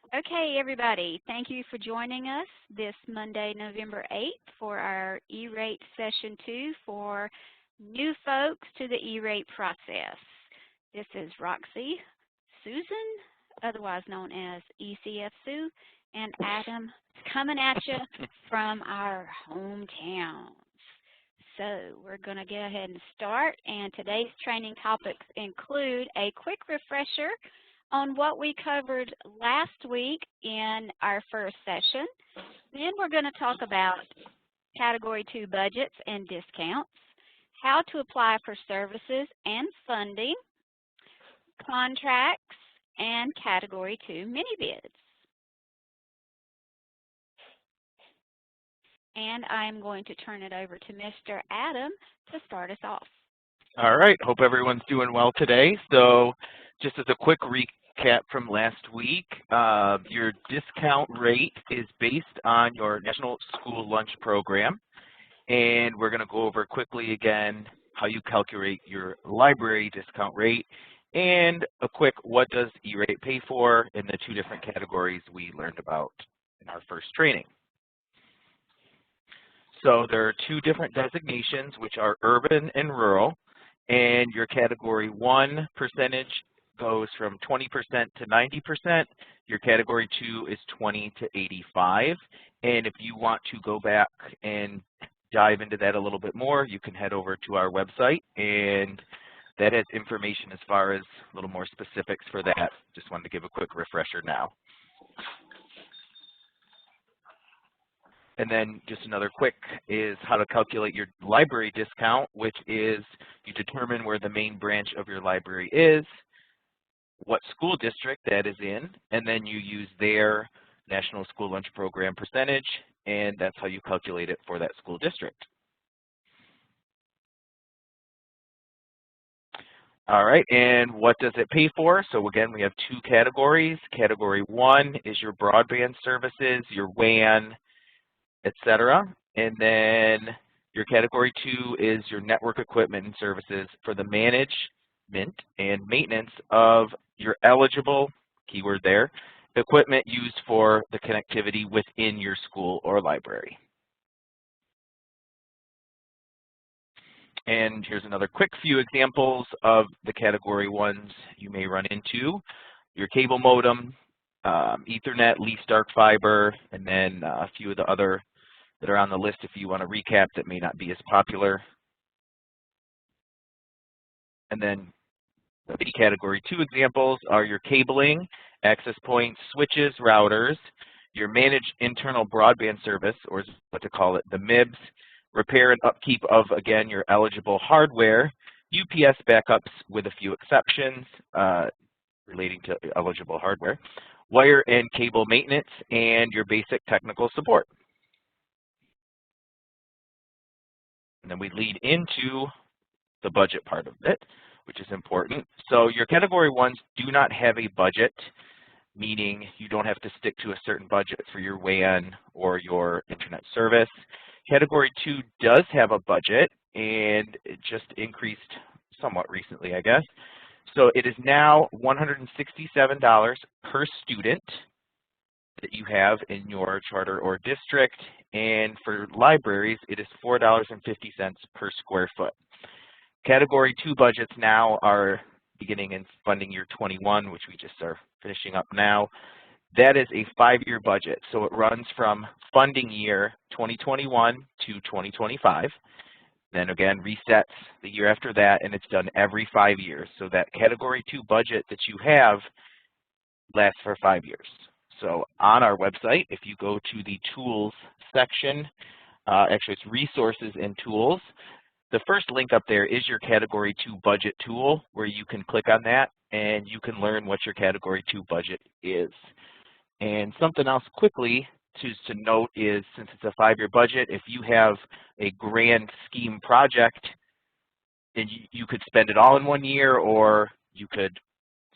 Okay, everybody, thank you for joining us this Monday, November 8th for our E-Rate Session 2 for new folks to the E-Rate process. This is Roxy Susan, otherwise known as ECF Sue, and Adam coming at you from our hometowns. So we're going to go ahead and start, and today's training topics include a quick refresher on what we covered last week in our first session. Then we're going to talk about Category 2 budgets and discounts, how to apply for services and funding, contracts, and Category 2 mini-bids. And I'm going to turn it over to Mr. Adam to start us off. All right, hope everyone's doing well today. So just as a quick recap from last week, your discount rate is based on your National School Lunch Program. And we're going to go over quickly again how you calculate your library discount rate and a quick what does E-Rate pay for in the two different categories we learned about in our first training. So there are two different designations, which are urban and rural, and your Category 1 percentage goes from 20% to 90%. Your Category 2 is 20 to 85. And if you want to go back and dive into that a little bit more, you can head over to our website, and that has information as far as a little more specifics for that. Just wanted to give a quick refresher now. And then just another quick is how to calculate your library discount, which is you determine where the main branch of your library is, what school district that is in, and then you use their National School Lunch Program percentage, and that's how you calculate it for that school district. All right, and what does it pay for? So again, we have two categories. Category 1 is your broadband services, your WAN, etc. And then your Category 2 is your network equipment and services for the management and maintenance of your eligible, keyword there, equipment used for the connectivity within your school or library. And here's another quick few examples of the Category 1s you may run into. Your cable modem, Ethernet, leased dark fiber, and then a few of the other that are on the list if you want to recap that may not be as popular. And then the Category 2 examples are your cabling, access points, switches, routers, your managed internal broadband service, or what to call it, the MIBs, repair and upkeep of, again, your eligible hardware, UPS backups with a few exceptions relating to eligible hardware, wire and cable maintenance, and your basic technical support. And then we lead into the budget part of it, which is important. So your Category 1s do not have a budget, meaning you don't have to stick to a certain budget for your WAN or your internet service. Category 2 does have a budget, and it just increased somewhat recently, I guess. So it is now $167 per student that you have in your charter or district, and for libraries, it is $4.50 per square foot. Category 2 budgets now are beginning in funding year 21, which we just are finishing up now. That is a 5-year budget, so it runs from funding year 2021 to 2025. Then again, resets the year after that, and it's done every 5 years. So that Category 2 budget that you have lasts for 5 years. So on our website, if you go to the Tools section, actually it's Resources and Tools, the first link up there is your Category 2 budget tool, where you can click on that and you can learn what your Category 2 budget is. And something else quickly to note is, since it's a 5-year budget, if you have a grand scheme project, and you could spend it all in 1 year, or you could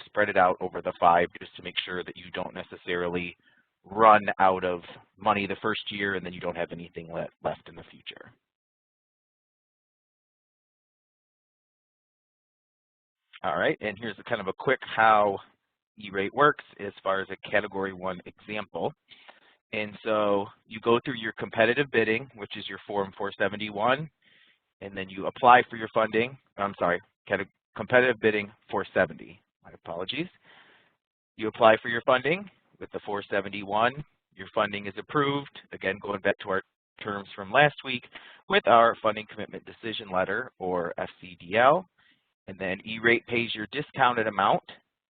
spread it out over the 5 just to make sure that you don't necessarily run out of money the first year and then you don't have anything left in the future. All right, and here's a kind of a quick how E-rate works as far as a Category 1 example. And so you go through your competitive bidding, which is your Form 471, and then you apply for your funding. I'm sorry, competitive bidding 470. My apologies. You apply for your funding with the 471. Your funding is approved. Again, going back to our terms from last week with our funding commitment decision letter, or FCDL. And then E-rate pays your discounted amount,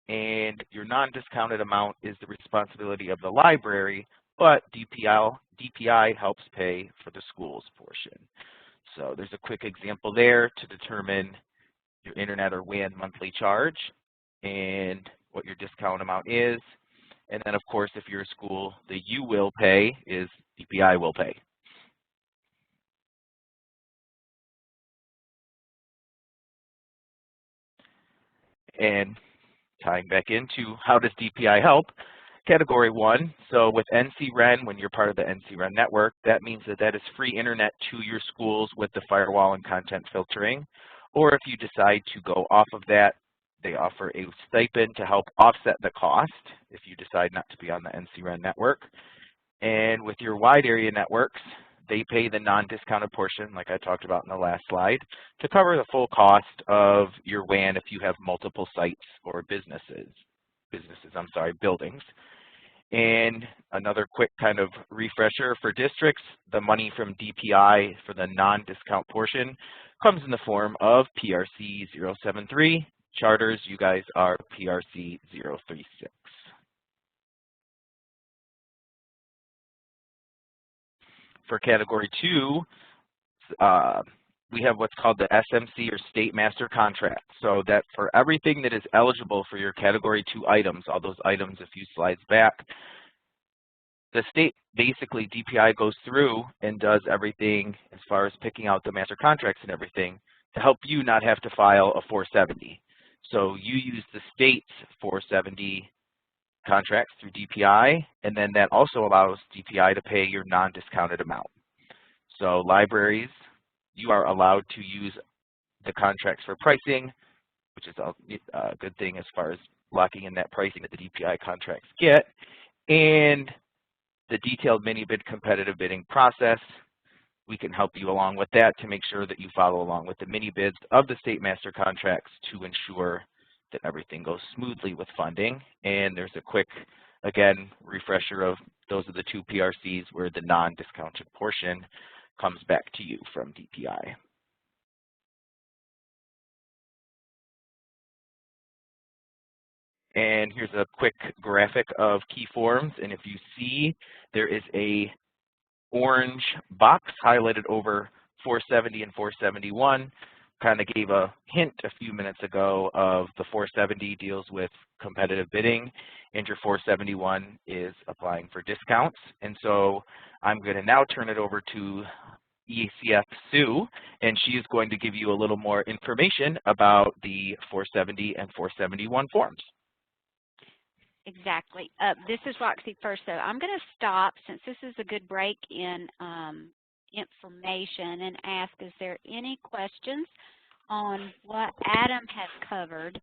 and your non-discounted amount is the responsibility of the library, but DPI helps pay for the school's portion. So there's a quick example there to determine your internet or WAN monthly charge and what your discount amount is. And then, of course, if you're a school, the you will pay is DPI will pay. And tying back into how does DPI help, Category 1, so with NCREN, when you're part of the NCREN network, that means that that is free internet to your schools with the firewall and content filtering. Or if you decide to go off of that, they offer a stipend to help offset the cost if you decide not to be on the NCREN network. And with your wide area networks, they pay the non-discounted portion, like I talked about in the last slide, to cover the full cost of your WAN if you have multiple sites or buildings. And another quick kind of refresher for districts, the money from DPI for the non-discount portion comes in the form of PRC 073. Charters, you guys are PRC 036. For Category 2, we have what's called the SMC, or State Master Contract. So that for everything that is eligible for your Category 2 items, all those items a few slides back, the state, basically DPI goes through and does everything as far as picking out the master contracts and everything to help you not have to file a 470. So you use the state's 470 contracts through DPI, and then that also allows DPI to pay your non-discounted amount. So libraries, you are allowed to use the contracts for pricing, which is a good thing as far as locking in that pricing that the DPI contracts get, and the detailed mini bid competitive bidding process. We can help you along with that to make sure that you follow along with the mini bids of the state master contracts to ensure that everything goes smoothly with funding. And there's a quick, again, refresher of those are the two PRCs where the non-discounted portion comes back to you from DPI. And here's a quick graphic of key forms. And if you see, there is a orange box highlighted over 470 and 471. Kind of gave a hint a few minutes ago of the 470 deals with competitive bidding, and your 471 is applying for discounts. And so I'm going to now turn it over to ECF Sue, and she is going to give you a little more information about the 470 and 471 forms. Exactly. This is Roxy first, though. I'm going to stop, since this is a good break in information, and ask, is there any questions on what Adam has covered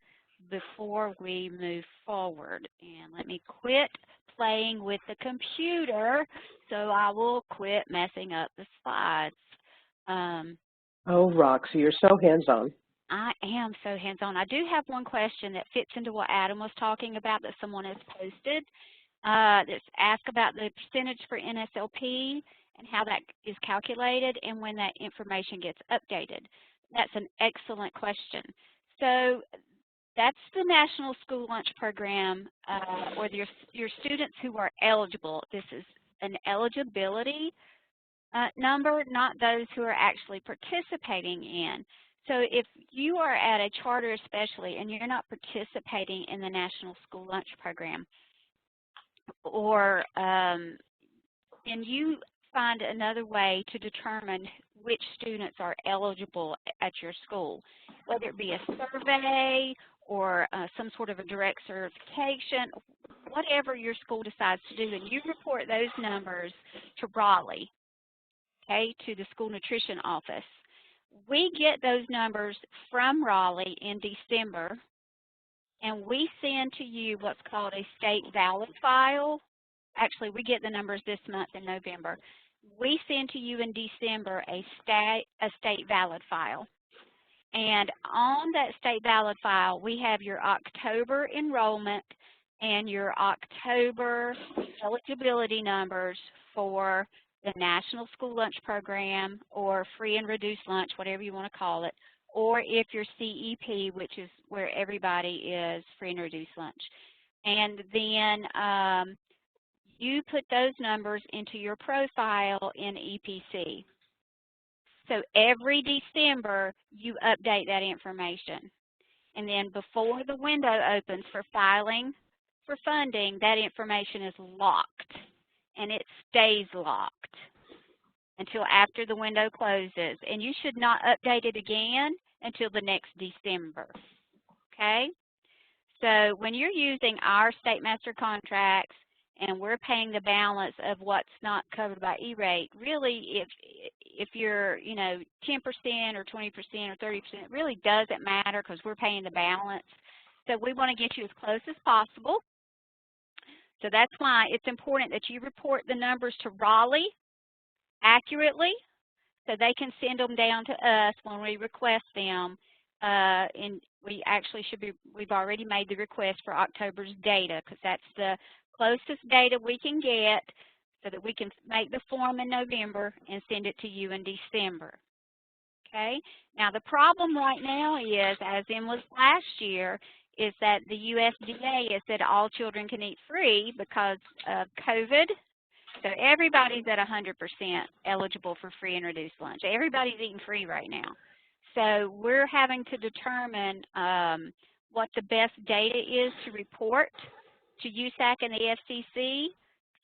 before we move forward? And let me quit playing with the computer, so I will quit messing up the slides. Oh, Roxy, you're so hands-on. I am so hands-on. I do have one question that fits into what Adam was talking about that someone has posted. That's asked about the percentage for NSLP and how that is calculated and when that information gets updated. That's an excellent question. So that's the National School Lunch Program, or your students who are eligible. This is an eligibility number, not those who are actually participating in. So if you are at a charter especially and you're not participating in the National School Lunch Program, or and you find another way to determine which students are eligible at your school, whether it be a survey or some sort of a direct certification, whatever your school decides to do, and you report those numbers to Raleigh, okay, to the school nutrition office. We get those numbers from Raleigh in December, and we send to you what's called a state valid file. Actually, we get the numbers this month in November. We send to you in December a state valid file. And on that state valid file, we have your October enrollment and your October eligibility numbers for the National School Lunch Program or free and reduced lunch, whatever you want to call it, or if you're CEP, which is where everybody is free and reduced lunch. And then you put those numbers into your profile in EPC. So every December, you update that information. And then before the window opens for filing for funding, that information is locked, and it stays locked until after the window closes. And you should not update it again until the next December, okay? So when you're using our State Master contracts and we're paying the balance of what's not covered by E-rate, really if you're, 10% or 20% or 30%, it really doesn't matter because we're paying the balance. So we want to get you as close as possible. So that's why it's important that you report the numbers to Raleigh accurately so they can send them down to us when we request them. And we've already made the request for October's data because that's the closest data we can get so that we can make the form in November and send it to you in December. Okay? Now the problem right now is, as in was last year, is that the USDA has said all children can eat free because of COVID. So everybody's at 100% eligible for free and reduced lunch. Everybody's eating free right now. So we're having to determine what the best data is to report to USAC and the FCC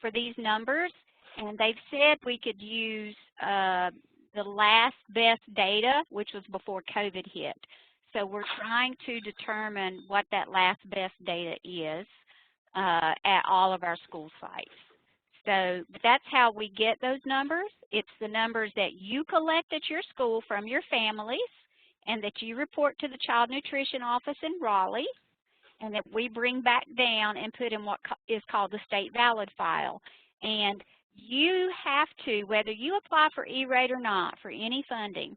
for these numbers. And they've said we could use the last best data, which was before COVID hit. So we're trying to determine what that last best data is at all of our school sites. So that's how we get those numbers. It's the numbers that you collect at your school from your families and that you report to the Child Nutrition Office in Raleigh and that we bring back down and put in what is called the state valid file. And you have to, whether you apply for E-rate or not, for any funding,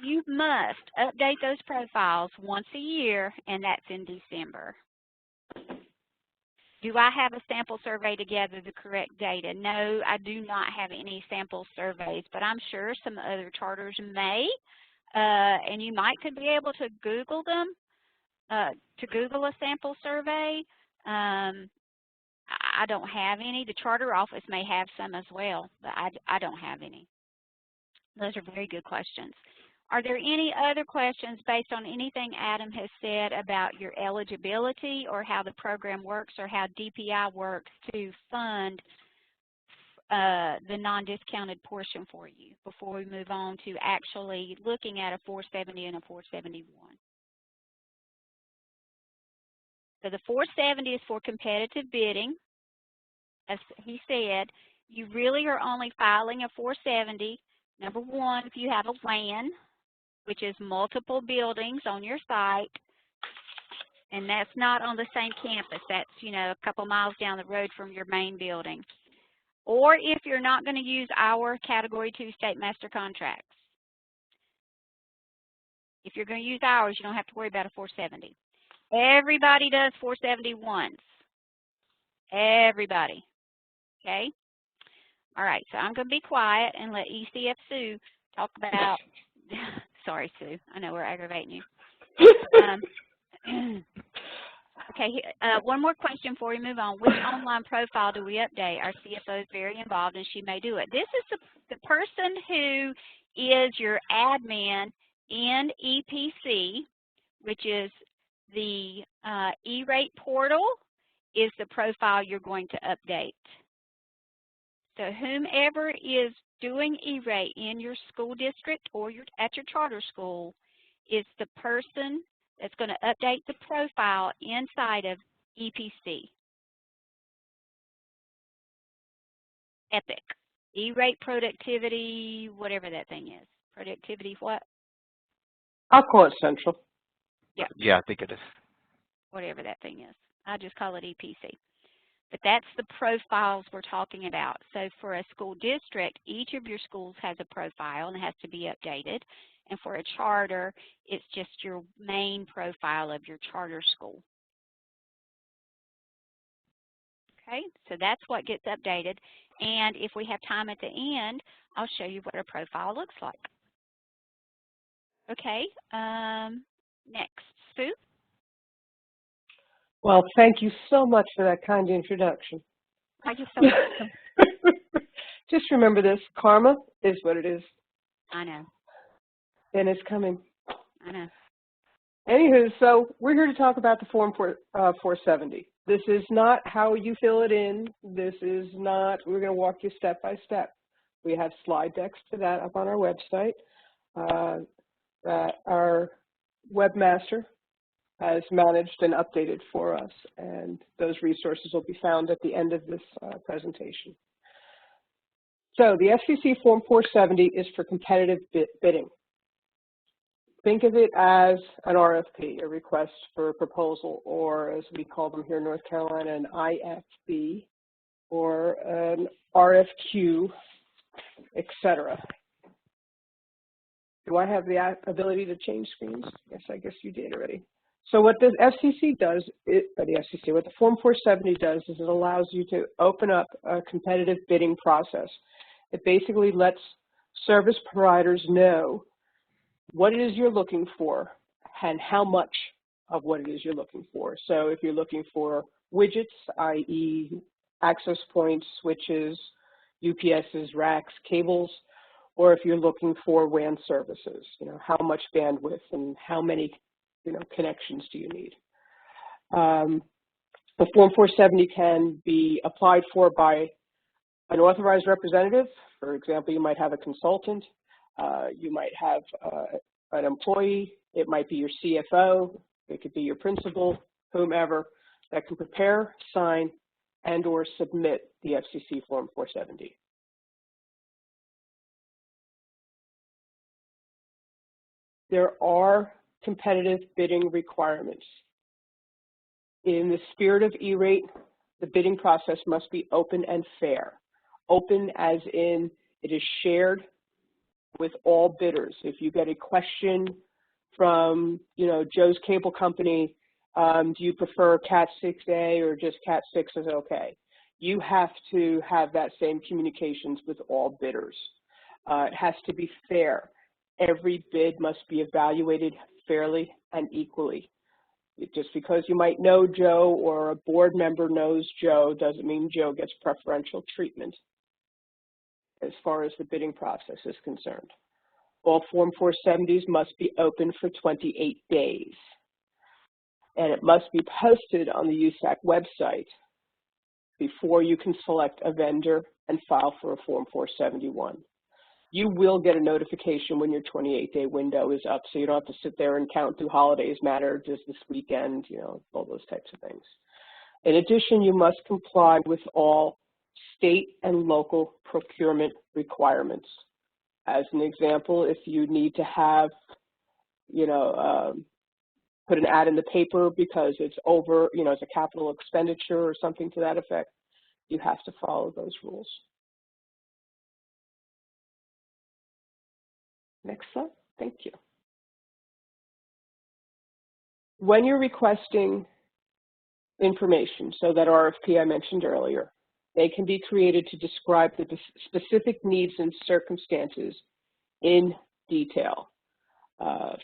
you must update those profiles once a year, and that's in December. Do I have a sample survey to gather the correct data? No, I do not have any sample surveys, but I'm sure some other charters may, and you might could be able to Google them, to Google a sample survey. I don't have any. The charter office may have some as well, but I don't have any. Those are very good questions. Are there any other questions based on anything Adam has said about your eligibility or how the program works or how DPI works to fund the non-discounted portion for you before we move on to actually looking at a 470 and a 471? So the 470 is for competitive bidding. As he said, you really are only filing a 470, number one, if you have a WAN, which is multiple buildings on your site, and that's not on the same campus. That's, a couple miles down the road from your main building. Or if you're not going to use our Category 2 State Master contracts. If you're going to use ours, you don't have to worry about a 470. Everybody does 471s. Everybody. Okay? All right, so I'm going to be quiet and let ECF Sue talk about sorry, Sue. I know we're aggravating you. Okay, one more question before we move on. Which online profile do we update? Our CFO is very involved, and she may do it. This is the person who is your admin in EPC, which is the E-rate portal, is the profile you're going to update. So whomever is doing E-rate in your school district or at your charter school is the person that's going to update the profile inside of EPC. EPIC. E-rate productivity, whatever that thing is. Productivity what? I'll call it Central. Yeah. Yeah, I think it is. whatever that thing is. I just call it EPC. But that's the profiles we're talking about. So for a school district, each of your schools has a profile and it has to be updated. And for a charter, it's just your main profile of your charter school. Okay, so that's what gets updated. And if we have time at the end, I'll show you what a profile looks like. Okay, next, Sue. Well, thank you so much for that kind introduction. Thank you so much. Just remember this, karma is what it is. I know. And it's coming. I know. Anywho, so we're here to talk about the Form 470. This is not how you fill it in. This is not, we're going to walk you step by step. We have slide decks for that up on our website that our webmaster has managed and updated for us. And those resources will be found at the end of this presentation. So the FCC Form 470 is for competitive bidding. Think of it as an RFP, a request for a proposal, or as we call them here in North Carolina, an IFB, or an RFQ, etc. Do I have the ability to change screens? Yes, I guess you did already. So what the FCC does, what the Form 470 does is it allows you to open up a competitive bidding process. It basically lets service providers know what it is you're looking for and how much of what it is you're looking for. So if you're looking for widgets, i.e. access points, switches, UPSs, racks, cables, or if you're looking for WAN services, how much bandwidth and how many, connections do you need. The Form 470 can be applied for by an authorized representative. For example, you might have a consultant. You might have an employee. It might be your CFO. It could be your principal, whomever, that can prepare, sign, and or submit the FCC Form 470. There are competitive bidding requirements. In the spirit of E-rate, the bidding process must be open and fair. Open as in it is shared with all bidders. If you get a question from, Joe's Cable Company, do you prefer Cat 6A or just Cat 6 is okay? You have to have that same communications with all bidders. It has to be fair. Every bid must be evaluated fairly and equally. Just because you might know Joe or a board member knows Joe doesn't mean Joe gets preferential treatment as far as the bidding process is concerned. All Form 470s must be open for 28 days. And it must be posted on the USAC website before you can select a vendor and file for a Form 471. You will get a notification when your 28-day window is up, so you don't have to sit there and count do holidays matter, just this weekend, all those types of things. In addition, you must comply with all state and local procurement requirements. As an example, if you need to have, put an ad in the paper because it's over, it's a capital expenditure or something to that effect, you have to follow those rules. Next slide. Thank you. When you're requesting information, so that RFP I mentioned earlier, they can be created to describe the specific needs and circumstances in detail.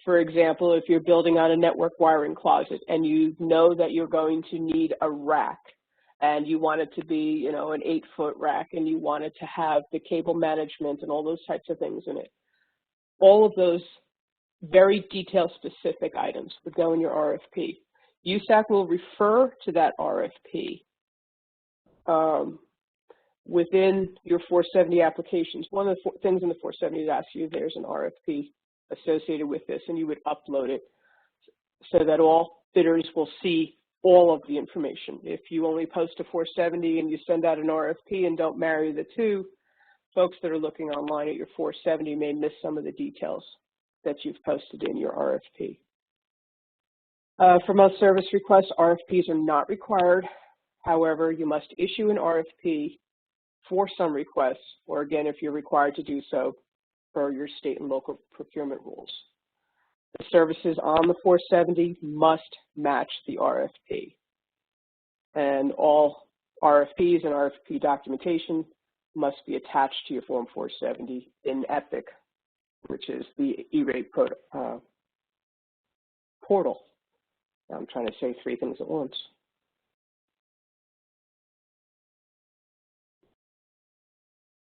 For example, if you're building on a network wiring closet and you know that you're going to need a rack and you want it to be, an 8-foot rack and you want it to have the cable management and all those types of things in it. All of those very detail specific items would go in your RFP. USAC will refer to that RFP within your 470 applications. One of the things in the 470 is ask you if there's an RFP associated with this, and you would upload it so that all bidders will see all of the information. If you only post a 470 and you send out an RFP and don't marry the two, folks that are looking online at your 470 may miss some of the details that you've posted in your RFP. For most service requests, RFPs are not required. However, you must issue an RFP for some requests, or again, if you're required to do so, per your state and local procurement rules. The services on the 470 must match the RFP. And all RFPs and RFP documentation must be attached to your Form 470 in EPIC, which is the E-rate portal. I'm trying to say three things at once.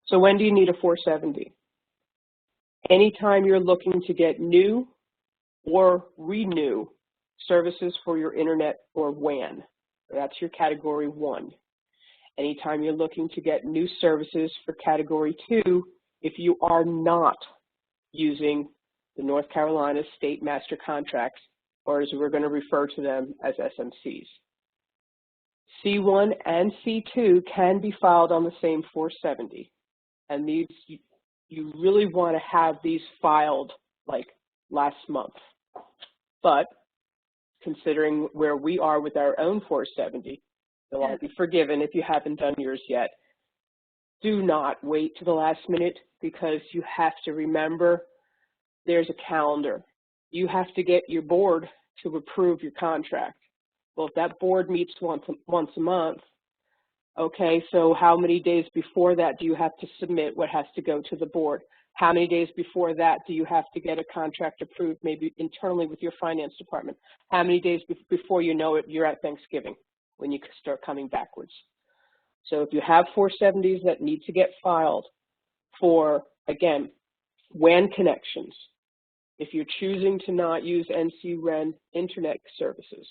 So when do you need a 470? Anytime you're looking to get new or renew services for your internet or WAN. That's your category 1. Anytime you're looking to get new services for category 2, if you are not using the North Carolina State Master Contracts, or as we're going to refer to them as SMCs. C1 and C2 can be filed on the same 470. And these, you really want to have these filed like last month. But considering where we are with our own 470, you'll all be forgiven if you haven't done yours yet. Do not wait to the last minute, because you have to remember there's a calendar. You have to get your board to approve your contract. Well, if that board meets once a month, okay, so how many days before that do you have to submit what has to go to the board? How many days before that do you have to get a contract approved, maybe internally with your finance department? How many days before you know it, you're at Thanksgiving when you start coming backwards? So if you have 470s that need to get filed for, again, WAN connections, if you're choosing to not use NCREN internet services,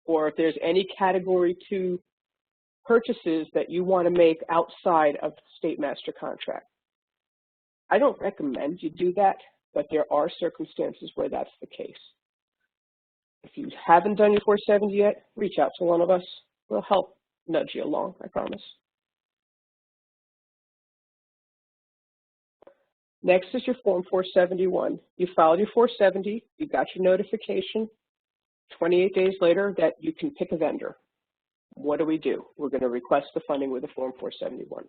or if there's any category 2 purchases that you want to make outside of the state master contract. I don't recommend you do that, but there are circumstances where that's the case. If you haven't done your 470 yet, reach out to one of us. We'll help nudge you along, I promise. Next is your Form 471. You filed your 470, you got your notification 28 days later that you can pick a vendor. What do? We're going to request the funding with the Form 471.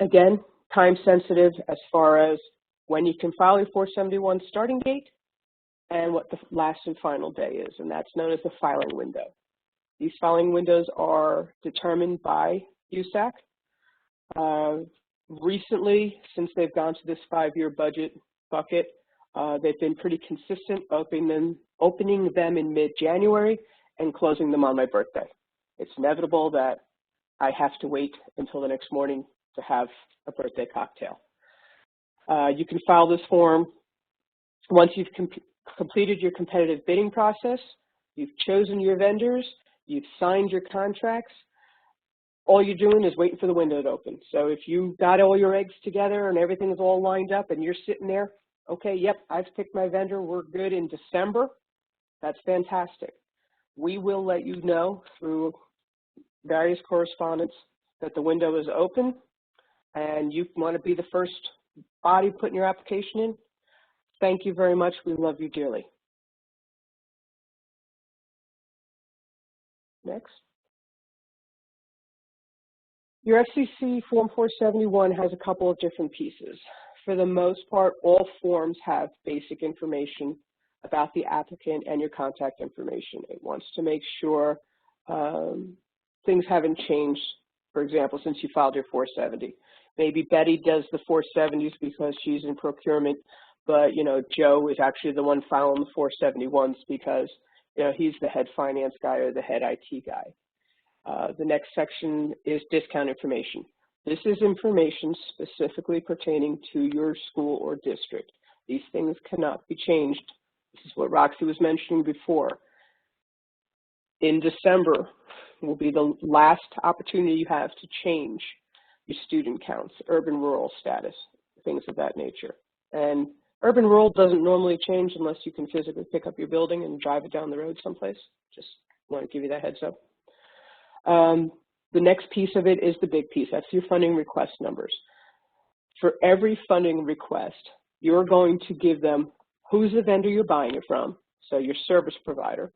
Again, time sensitive as far as when you can file your 471 starting date and what the last and final day is, and that's known as the filing window. These filing windows are determined by USAC. Recently, since they've gone to this 5-year budget bucket, they've been pretty consistent, opening them in mid-January and closing them on my birthday. It's inevitable that I have to wait until the next morning to have a birthday cocktail. You can file this form once you've completed your competitive bidding process, you've chosen your vendors, you've signed your contracts. All you're doing is waiting for the window to open. So if you got all your eggs together and everything is all lined up and you're sitting there, okay, yep, I've picked my vendor, we're good in December, that's fantastic. We will let you know through various correspondence that the window is open and you want to be the first body putting your application in. Thank you very much. We love you dearly. Next. Your FCC Form 471 has a couple of different pieces. For the most part, all forms have basic information about the applicant and your contact information. It wants to make sure things haven't changed, for example, since you filed your 470. Maybe Betty does the 470s because she's in procurement, but Joe is actually the one filing the 471s because he's the head finance guy or the head IT guy. The next section is discount information. This is information specifically pertaining to your school or district. These things cannot be changed. This is what Roxy was mentioning before. In December will be the last opportunity you have to change your student counts, urban-rural status, things of that nature. And urban-rural doesn't normally change unless you can physically pick up your building and drive it down the road someplace. Just want to give you that heads up. The next piece of it is the big piece. That's your funding request numbers. For every funding request, you're going to give them who's the vendor you're buying it from, so your service provider,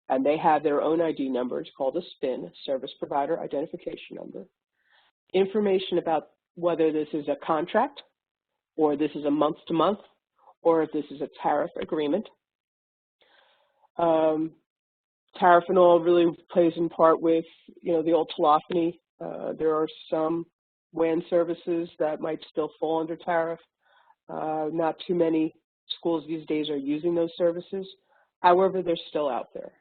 and they have their own ID number. It's called a SPIN, Service Provider Identification Number. Information about whether this is a contract, or this is a month-to-month, or if this is a tariff agreement. Tariff and all really plays in part with, the old telephony. There are some WAN services that might still fall under tariff. Not too many schools these days are using those services. However, they're still out there.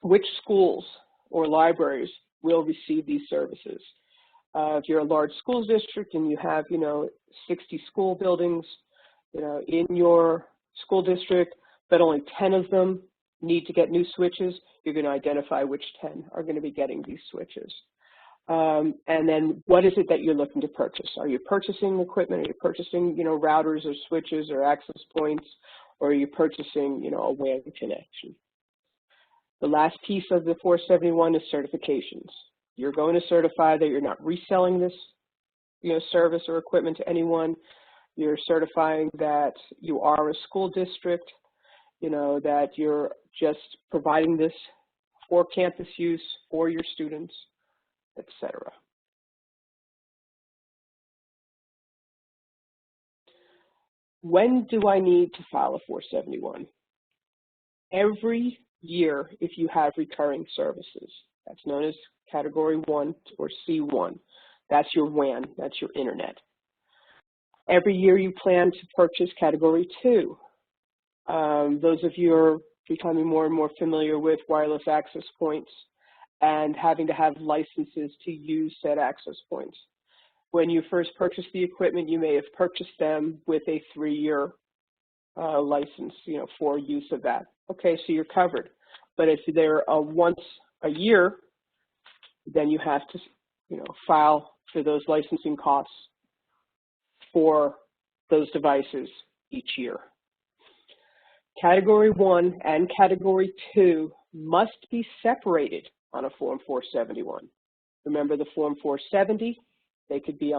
Which schools or libraries will receive these services? If you're a large school district and you have, 60 school buildings, in your school district, but only 10 of them need to get new switches, you're going to identify which 10 are going to be getting these switches. And then what is it that you're looking to purchase? Are you purchasing equipment? Are you purchasing, routers or switches or access points? Or are you purchasing, a WAN connection? The last piece of the 471 is certifications. You're going to certify that you're not reselling this, service or equipment to anyone. You're certifying that you are a school district, that you're just providing this for campus use for your students, etc. When do I need to file a 471? Every year if you have recurring services. That's known as Category 1 or C1. That's your WAN, that's your internet. Every year you plan to purchase Category 2. Those of you are becoming more and more familiar with wireless access points and having to have licenses to use said access points. When you first purchased the equipment, you may have purchased them with a 3-year license, for use of that. Okay, so you're covered. But if they're once a year, then you have to, file for those licensing costs for those devices each year. Category 1 and Category 2 must be separated on a Form 471. Remember the Form 470, they could be,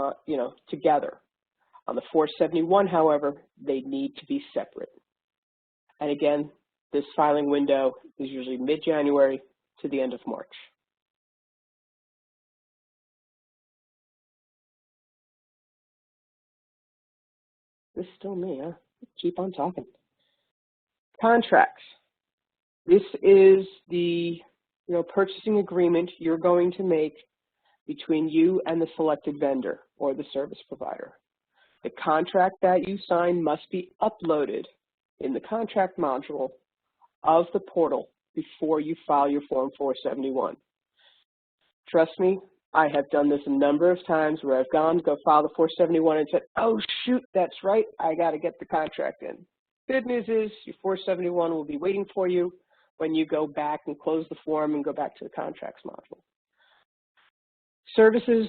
together. On the 471, however, they need to be separate. And again, this filing window is usually mid-January to the end of March. This is still me, huh? Keep on talking. Contracts. This is the purchasing agreement you're going to make between you and the selected vendor or the service provider. The contract that you sign must be uploaded in the contract module of the portal before you file your Form 471. Trust me, I have done this a number of times where I've gone to go file the 471 and said, oh shoot, that's right, I got to get the contract in. Good news is your 471 will be waiting for you when you go back and close the form and go back to the contracts module. Services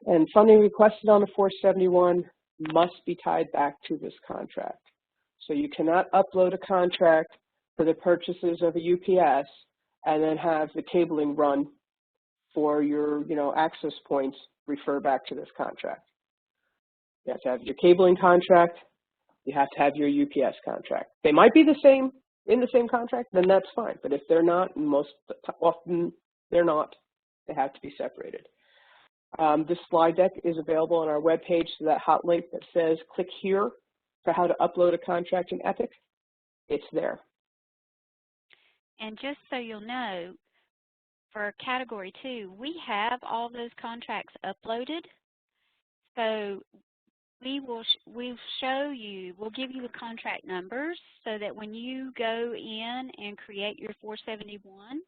and funding requested on the 471 must be tied back to this contract. So you cannot upload a contract for the purchases of a UPS and then have the cabling run for your access points refer back to this contract. You have to have your cabling contract, you have to have your UPS contract. They might be the same in the same contract, then that's fine. But if they're not, and most often they're not, they have to be separated. This slide deck is available on our webpage, so that hot link that says click here for how to upload a contract in Epic, it's there. And just so you'll know, for Category 2, we have all those contracts uploaded. So we'll show you, we'll give you the contract numbers so that when you go in and create your 471,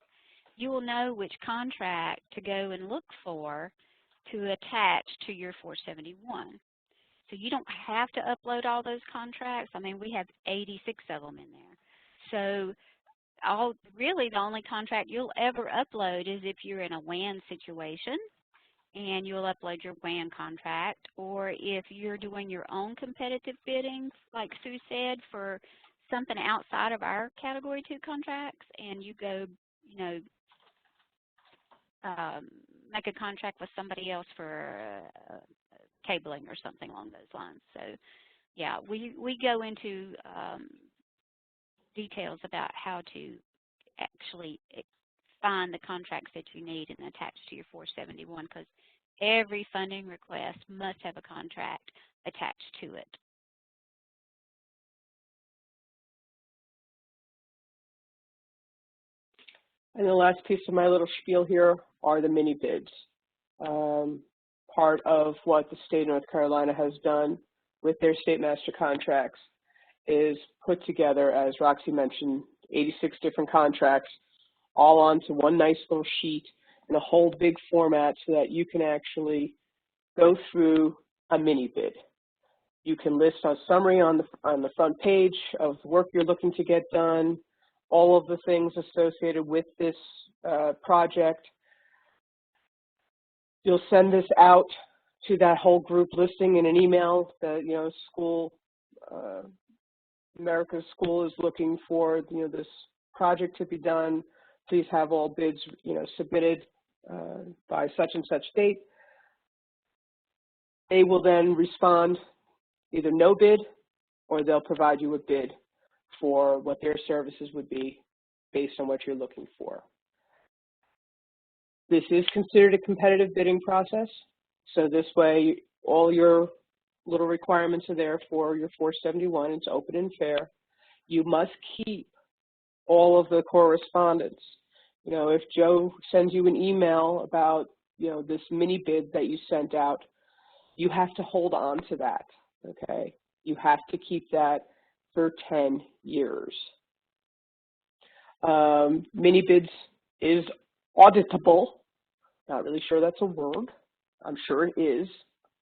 you will know which contract to go and look for to attach to your 471. So you don't have to upload all those contracts. I mean, we have 86 of them in there. So really the only contract you'll ever upload is if you're in a WAN situation and you'll upload your WAN contract, or if you're doing your own competitive bidding, like Sue said, for something outside of our Category 2 contracts, and you go, make a contract with somebody else for cabling or something along those lines. So yeah, we go into details about how to actually find the contracts that you need and attach to your 471, because every funding request must have a contract attached to it. And the last piece of my little spiel here are the mini bids. Part of what the state of North Carolina has done with their state master contracts is put together, as Roxy mentioned, 86 different contracts all onto one nice little sheet in a whole big format so that you can actually go through a mini bid. You can list a summary on the front page of the work you're looking to get done, all of the things associated with this project. You'll send this out to that whole group listing in an email that, you know, school, America's School is looking for, you know, this project to be done. Please have all bids, you know, submitted by such and such date. They will then respond either no bid, or they'll provide you a bid for what their services would be based on what you're looking for. This is considered a competitive bidding process. So this way, all your little requirements are there for your 471. It's open and fair. You must keep all of the correspondence. You know, if Joe sends you an email about, you know, this mini bid that you sent out, you have to hold on to that, okay? You have to keep that for 10 years. Mini bids is auditable. Not really sure that's a word. I'm sure it is.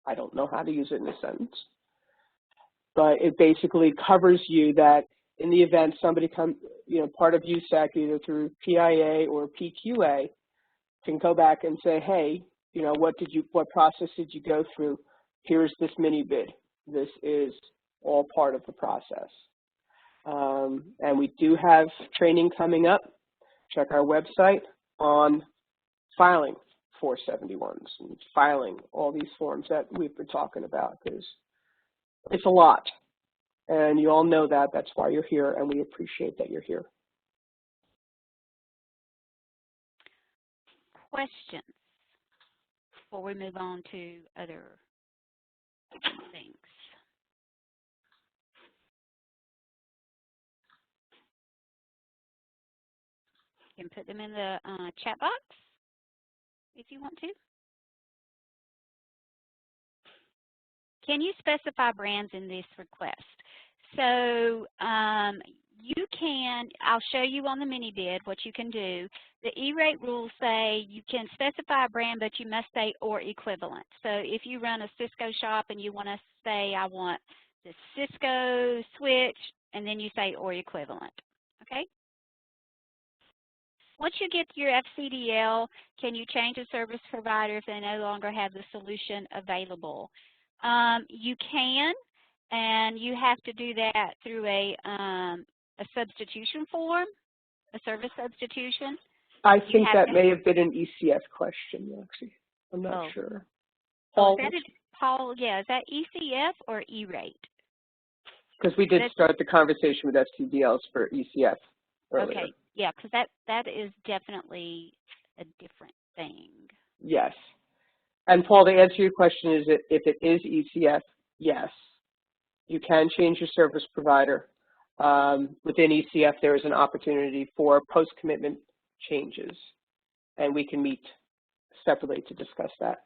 I don't know how to use it in a sentence. But it basically covers you that in the event somebody comes, you know, part of USAC, either through PIA or PQA, can go back and say, hey, you know, what process did you go through? Here's this mini bid. This is all part of the process. And we do have training coming up. Check our website on filing 471s and filing all these forms that we've been talking about, because it's a lot. And you all know that. That's why you're here, and we appreciate that you're here. Questions before we move on to other things? You can put them in the chat box if you want to. Can you specify brands in this request? So you can, I'll show you on the mini bid what you can do. The E-rate rules say you can specify a brand, but you must say or equivalent. So if you run a Cisco shop and you want to say, I want the Cisco switch, and then you say or equivalent, okay? Once you get your FCDL, can you change a service provider if they no longer have the solution available? You can, and you have to do that through a substitution form, a service substitution. I think that may have been an ECF question, Roxy. I'm not sure. Paul, Paul, yeah, is that ECF or E-rate? Because we did start the conversation with FCDLs for ECF earlier. Okay, yeah, because that is definitely a different thing. Yes. And Paul, to answer your question, is that if it is ECF, yes, you can change your service provider. Within ECF, there is an opportunity for post-commitment changes, and we can meet separately to discuss that.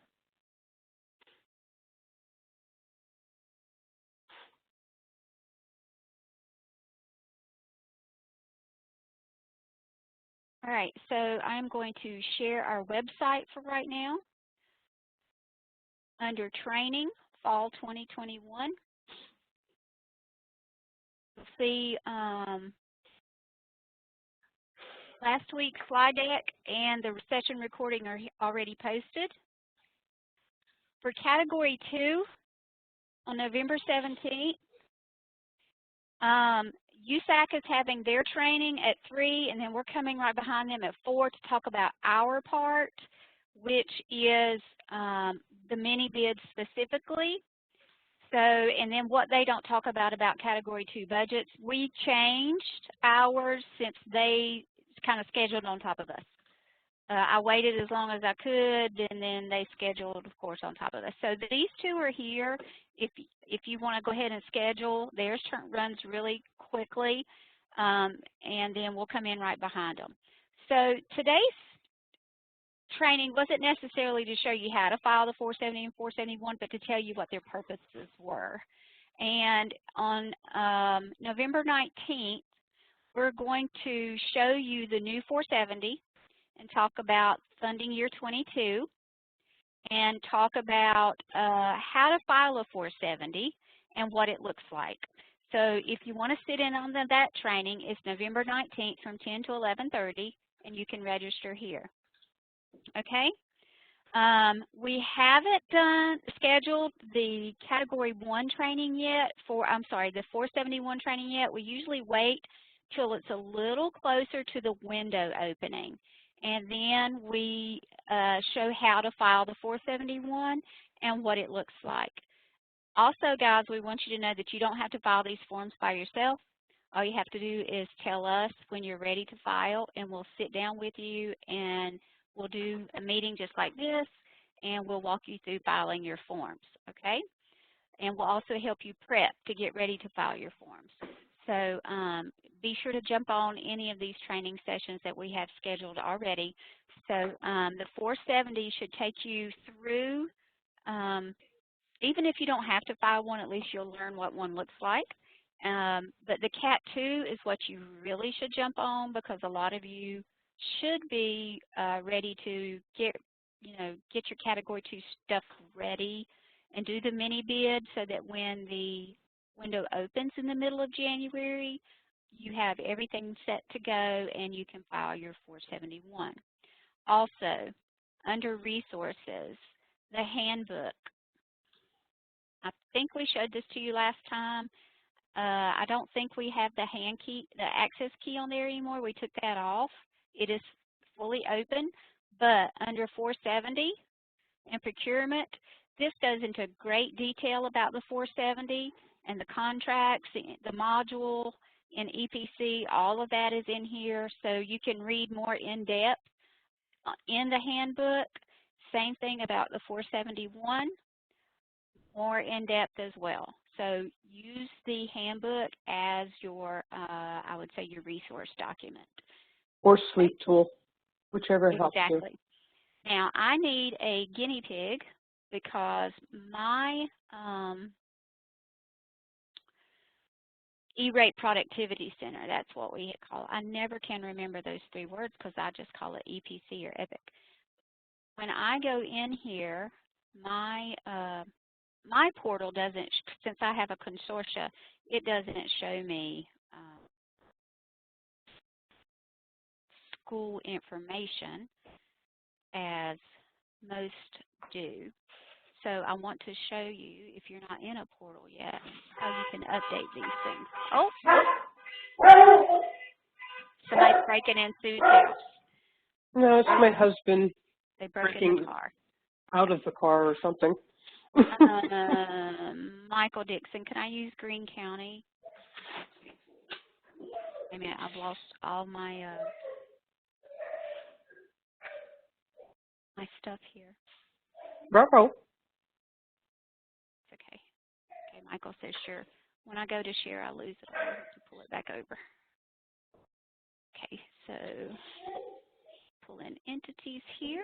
All right, so I'm going to share our website for right now. Under Training, Fall 2021, you'll see last week's slide deck and the session recording are already posted. For Category 2, on November 17th, USAC is having their training at 3, and then we're coming right behind them at 4 to talk about our part. which is the mini bids specifically. So, and then what they don't talk about Category 2 budgets, we changed ours since they kind of scheduled on top of us. I waited as long as I could, and then they scheduled, of course, on top of us. So these two are here. If you want to go ahead and schedule, theirs runs really quickly, and then we'll come in right behind them. So today's training wasn't necessarily to show you how to file the 470 and 471, but to tell you what their purposes were. And on November 19th, we're going to show you the new 470 and talk about funding year 22 and talk about how to file a 470 and what it looks like. So if you want to sit in on that training, it's November 19th from 10 to 11:30, and you can register here. Okay? We haven't scheduled the Category 1 training yet the 471 training yet. We usually wait till it's a little closer to the window opening. And then we show how to file the 471 and what it looks like. Also, guys, we want you to know that you don't have to file these forms by yourself. All you have to do is tell us when you're ready to file, and we'll sit down with you and we'll do a meeting just like this, and we'll walk you through filing your forms, okay? And we'll also help you prep to get ready to file your forms. So be sure to jump on any of these training sessions that we have scheduled already. So the 470 should take you through, even if you don't have to file one, at least you'll learn what one looks like. But the Cat 2 is what you really should jump on, because a lot of you should be ready to get your Category 2 stuff ready and do the mini bid, so that when the window opens in the middle of January, you have everything set to go and you can file your 471. Also, under resources, the handbook. I think we showed this to you last time. I don't think we have the access key on there anymore. We took that off. It is fully open, but under 470 and procurement, this goes into great detail about the 470 and the contracts, the module, and EPC. All of that is in here, so you can read more in depth in the handbook. Same thing about the 471, more in depth as well. So use the handbook as your, I would say, your resource document. Or sleep tool, whichever helps you. Exactly. Now, I need a guinea pig because my E-Rate Productivity Center, that's what we call it. I never can remember those three words because I just call it EPC or EPIC. When I go in here, my portal doesn't, since I have a consortia, it doesn't show me school information as most do. So I want to show you, if you're not in a portal yet, how you can update these things. Oh, somebody's breaking in Sue's house. No, it's my husband. They broke in the car. Out of the car or something. Michael Dixon, can I use Greene County? Wait a minute, I've lost all my my stuff here. Bravo. It's okay. Okay, Michael says sure. When I go to share, I lose it. I'll have to pull it back over. Okay, so pull in entities here.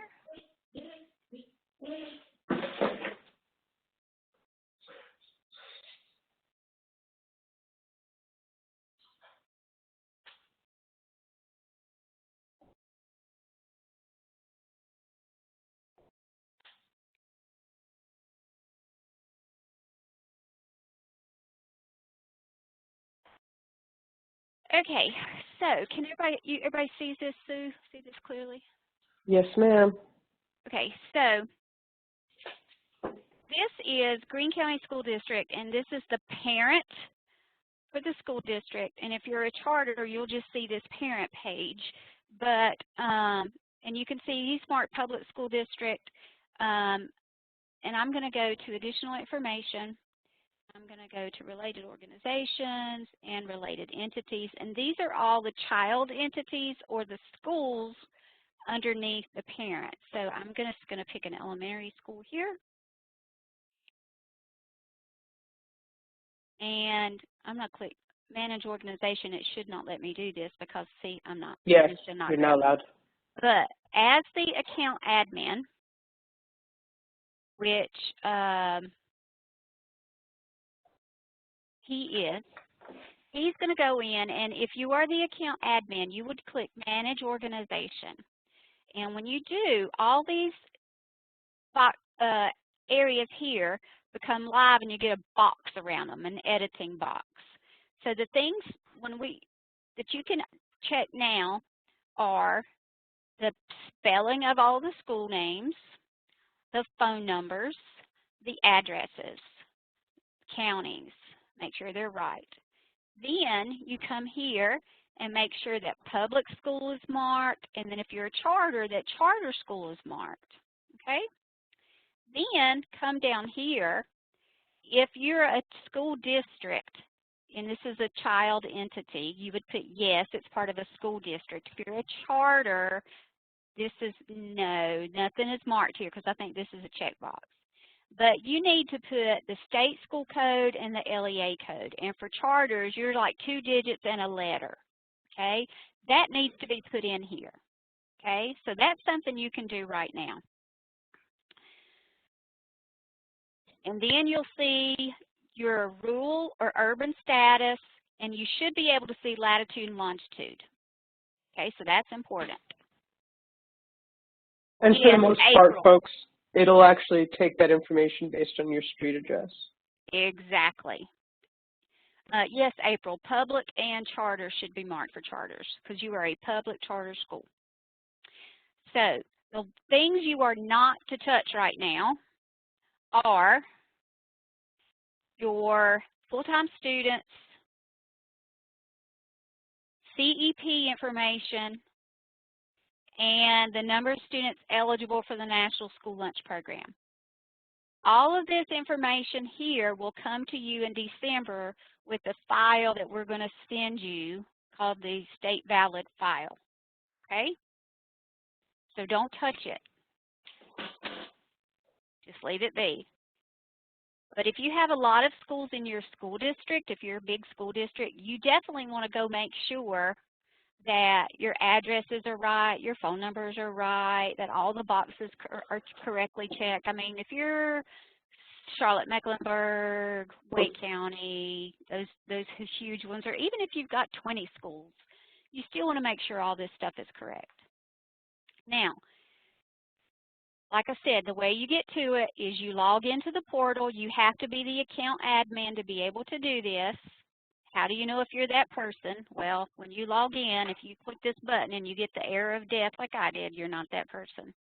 Okay, so can everybody sees this, Sue? See this clearly? Yes, ma'am. Okay, so this is Greene County School District, and this is the parent for the school district. And if you're a charter, you'll just see this parent page. But and And you can see eSmart Public School District, and I'm going to go to additional information. I'm going to go to related organizations and related entities, and these are all the child entities or the schools underneath the parent. So I'm just going to pick an elementary school here. And I'm going to click Manage Organization. It should not let me do this because, see, I'm not. Yes, you're not allowed. But as the account admin, which he is, he's going to go in, and if you are the account admin, you would click Manage Organization. And when you do, all these areas here become live, and you get a box around them, an editing box. So the things that you can check now are the spelling of all the school names, the phone numbers, the addresses, counties, make sure they're right. Then you come here and make sure that public school is marked, and then if you're a charter, that charter school is marked, okay? Then come down here. If you're a school district, and this is a child entity, you would put yes, it's part of a school district. If you're a charter, this is no, nothing is marked here because I think this is a checkbox. But you need to put the state school code and the LEA code. And for charters, you're like 2 digits and a letter, okay? That needs to be put in here, okay? So that's something you can do right now. And then you'll see your rural or urban status, and you should be able to see latitude and longitude. Okay, so that's important. And for the most part, folks, it'll actually take that information based on your street address. Exactly. Yes, April, public and charter should be marked for charters because you are a public charter school. So the things you are not to touch right now are your full-time students, CEP information, and the number of students eligible for the National School Lunch Program. All of this information here will come to you in December with the file that we're going to send you called the State Valid file, okay? So don't touch it. Just leave it be. But if you have a lot of schools in your school district, if you're a big school district, you definitely want to go make sure that your addresses are right, your phone numbers are right, that all the boxes are correctly checked. I mean, if you're Charlotte, Mecklenburg, Wake County, those huge ones, or even if you've got 20 schools, you still want to make sure all this stuff is correct. Now, like I said, the way you get to it is you log into the portal. You have to be the account admin to be able to do this. How do you know if you're that person? Well, when you log in, if you click this button and you get the error of death like I did, you're not that person.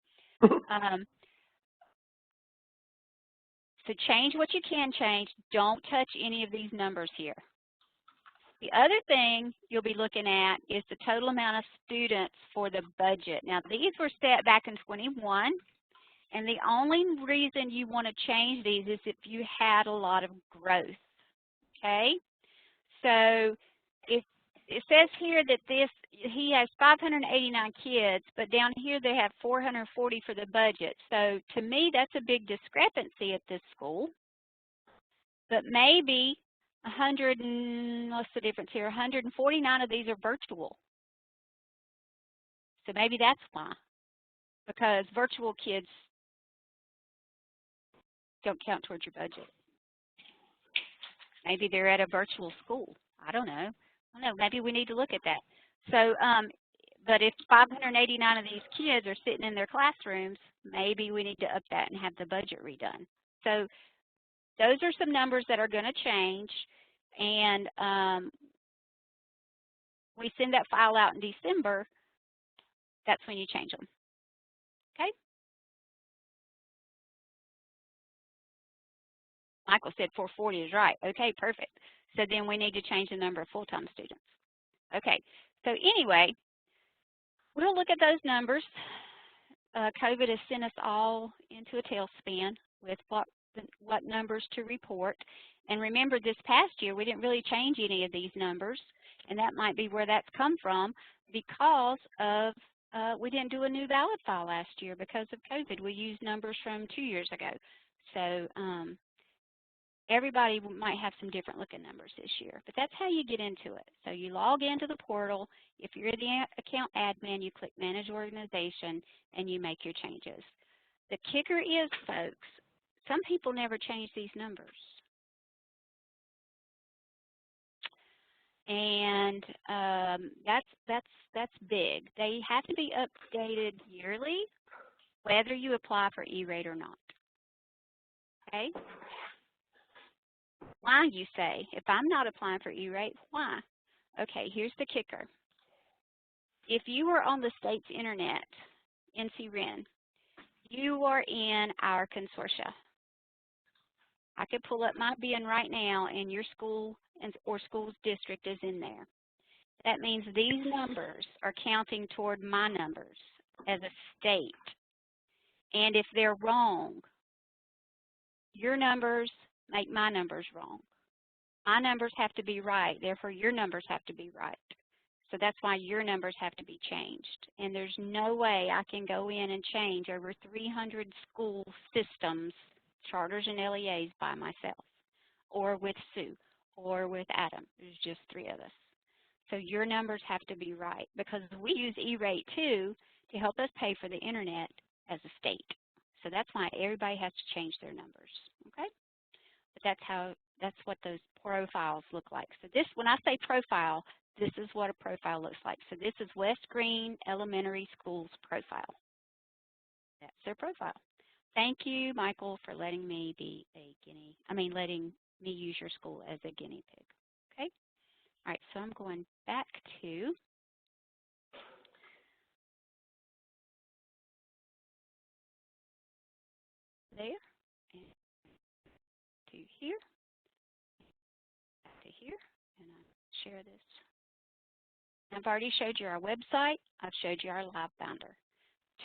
So change what you can change. Don't touch any of these numbers here. The other thing you'll be looking at is the total amount of students for the budget. Now, these were set back in 21, and the only reason you want to change these is if you had a lot of growth, okay? So if it says here that he has 589 kids, but down here they have 440 for the budget. So to me, that's a big discrepancy at this school. But maybe what's the difference here? 149 of these are virtual. So maybe that's why, because virtual kids don't count towards your budget. Maybe they're at a virtual school. I don't know. Maybe we need to look at that. So, but if 589 of these kids are sitting in their classrooms, maybe we need to up that and have the budget redone. So those are some numbers that are going to change, and we send that file out in December. That's when you change them. Okay? Michael said 440 is right. Okay, perfect. So then we need to change the number of full-time students. Okay, so anyway, we'll look at those numbers COVID has sent us all into a tailspin with what numbers to report. And remember, this past year, we didn't really change any of these numbers, and that might be where that's come from because of we didn't do a new valid file last year because of COVID. We used numbers from 2 years ago. So everybody might have some different looking numbers this year, but that's how you get into it. So you log into the portal. If you're the account admin, you click Manage Organization, and you make your changes. The kicker is, folks, some people never change these numbers. And that's big. They have to be updated yearly, whether you apply for E-rate or not. Okay? Why, you say? If I'm not applying for E-rate, why? Okay, here's the kicker. If you are on the state's internet, NCREN, you are in our consortia. I could pull up my BIN right now, and your school or school's district is in there. That means these numbers are counting toward my numbers as a state. And if they're wrong, your numbers make my numbers wrong. My numbers have to be right, therefore your numbers have to be right. So that's why your numbers have to be changed. And there's no way I can go in and change over 300 school systems, charters and LEAs by myself, or with Sue, or with Adam. There's just 3 of us. So your numbers have to be right because we use E-rate too to help us pay for the internet as a state. So that's why everybody has to change their numbers, okay? But that's what those profiles look like. So this, when I say profile, this is what a profile looks like. So this is West Green Elementary School's profile. That's their profile. Thank you, Michael, for letting me be letting me use your school as a guinea pig. Okay? All right, so I'm going back to there and to here, back to here, and I'll share this. I've already showed you our website. I've showed you our Live Binder.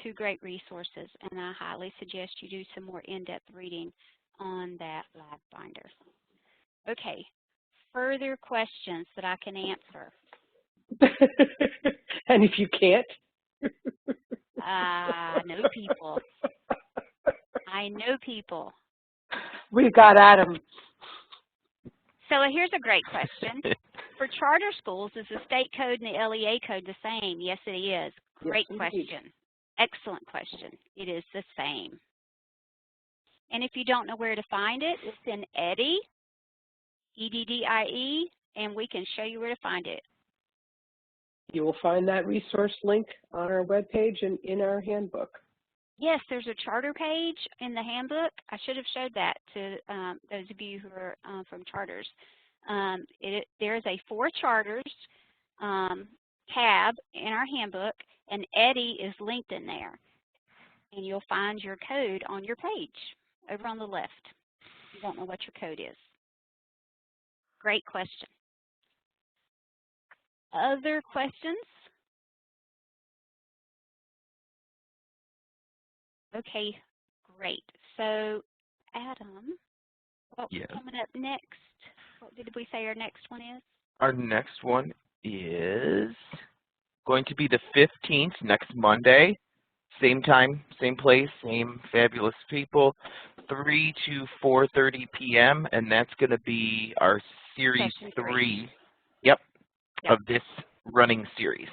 2 great resources, and I highly suggest you do some more in-depth reading on that Live Binder. Okay, further questions that I can answer? And if you can't? I know people. I know people. We've got Adam. So here's a great question. For charter schools, is the state code and the LEA code the same? Yes, it is. Great question. Excellent question. It is the same. And if you don't know where to find it, it's in EDDIE, E-D-D-I-E, and we can show you where to find it. You will find that resource link on our webpage and in our handbook. Yes, there's a charter page in the handbook. I should have showed that to those of you who are from charters. There is a For Charters tab in our handbook, and EDDIE is linked in there. And you'll find your code on your page over on the left. You don't know what your code is. Great question. Other questions? Okay, great. So, Adam, what's coming up next? What did we say our next one is? Our next one is going to be the 15th, next Monday. Same time, same place, same fabulous people, 3 to 4:30 p.m. And that's going to be our Series 3. Yep, of this running series.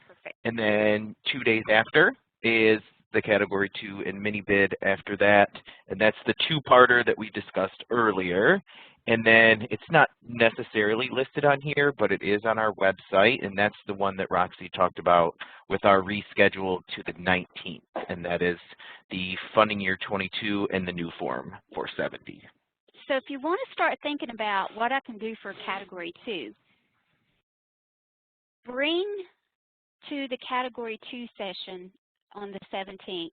Perfect. And then 2 days after is the Category 2 and mini bid after that. And that's the 2-parter that we discussed earlier. And then it's not necessarily listed on here, but it is on our website, and that's the one that Roxy talked about with our reschedule to the 19th, and that is the funding year 22 and the new form 470. So if you want to start thinking about what I can do for Category 2, bring to the Category 2 session on the 17th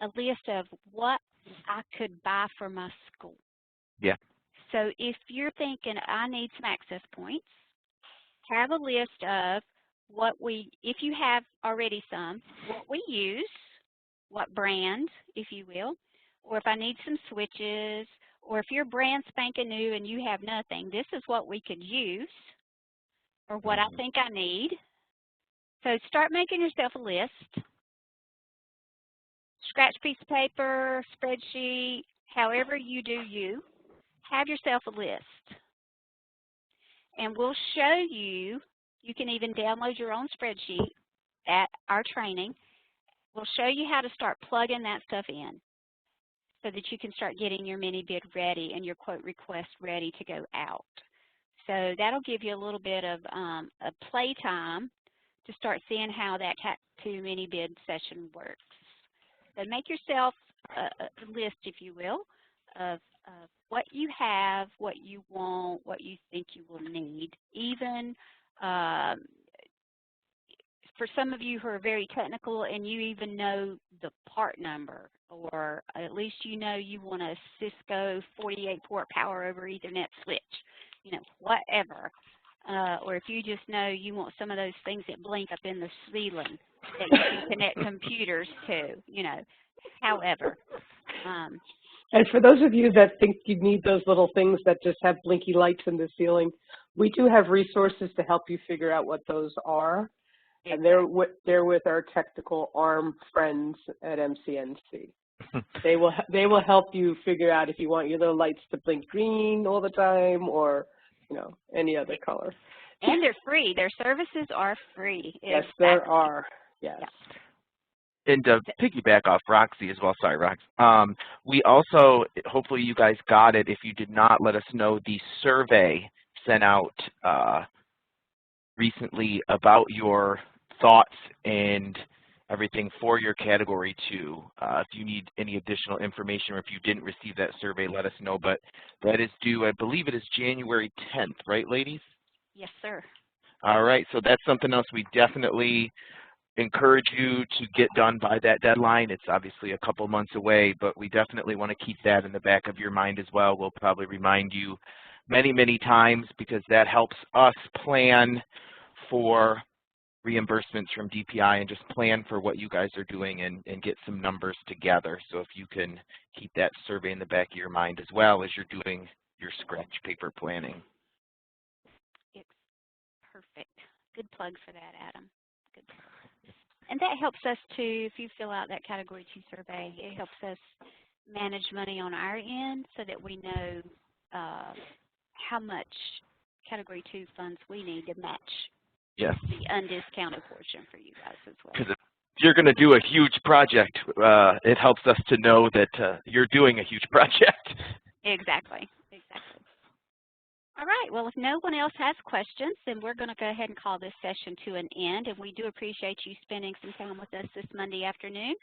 a list of what I could buy for my school. Yeah. So if you're thinking, I need some access points, have a list of what if you have already some, what we use, what brand, if you will, or if I need some switches, or if you're brand spanking new and you have nothing, this is what we could use, or what I think I need. So start making yourself a list. Scratch piece of paper, spreadsheet, however you do you, have yourself a list. And we'll show you, you can even download your own spreadsheet at our training. We'll show you how to start plugging that stuff in so that you can start getting your mini bid ready and your quote request ready to go out. So that'll give you a little bit of a play time to start seeing how that Cat 2 mini bid session works. So make yourself a list, if you will, of what you have, what you want, what you think you will need. Even for some of you who are very technical and you even know the part number, or at least you know you want a Cisco 48-port power over Ethernet switch, you know, whatever. Or if you just know you want some of those things that blink up in the ceiling that you can connect computers to, you know, however. And for those of you that think you need those little things that just have blinky lights in the ceiling, we do have resources to help you figure out what those are. And they're with our technical arm friends at MCNC. They will help you figure out if you want your little lights to blink green all the time, or any other color. And they're free. Their services are free. Yes, there are. Yes. Yeah. And to piggyback off Roxy as well, sorry, Rox, we also, hopefully you guys got it. If you did not, let us know. The survey sent out recently about your thoughts and everything for your Category 2. If you need any additional information, or if you didn't receive that survey, let us know. But that is due, I believe it is January 10th, right, ladies? Yes, sir. All right, so that's something else we definitely encourage you to get done by that deadline. It's obviously a couple months away, but we definitely want to keep that in the back of your mind as well. We'll probably remind you many, many times, because that helps us plan for reimbursements from DPI and just plan for what you guys are doing and get some numbers together. So if you can keep that survey in the back of your mind as well as you're doing your scratch paper planning. It's perfect. Good plug for that, Adam. Good plug. And that helps us to, if you fill out that Category 2 survey, it helps us manage money on our end so that we know how much Category 2 funds we need to match Yes. the undiscounted portion for you guys as well. Because if you're going to do a huge project, it helps us to know that you're doing a huge project. Exactly. Exactly. All right. Well, if no one else has questions, then we're going to go ahead and call this session to an end. And we do appreciate you spending some time with us this Monday afternoon.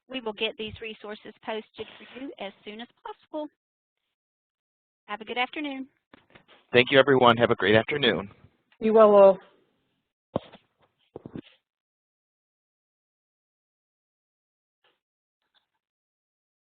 We will get these resources posted for you as soon as possible. Have a good afternoon. Thank you, everyone. Have a great afternoon. Be well, all.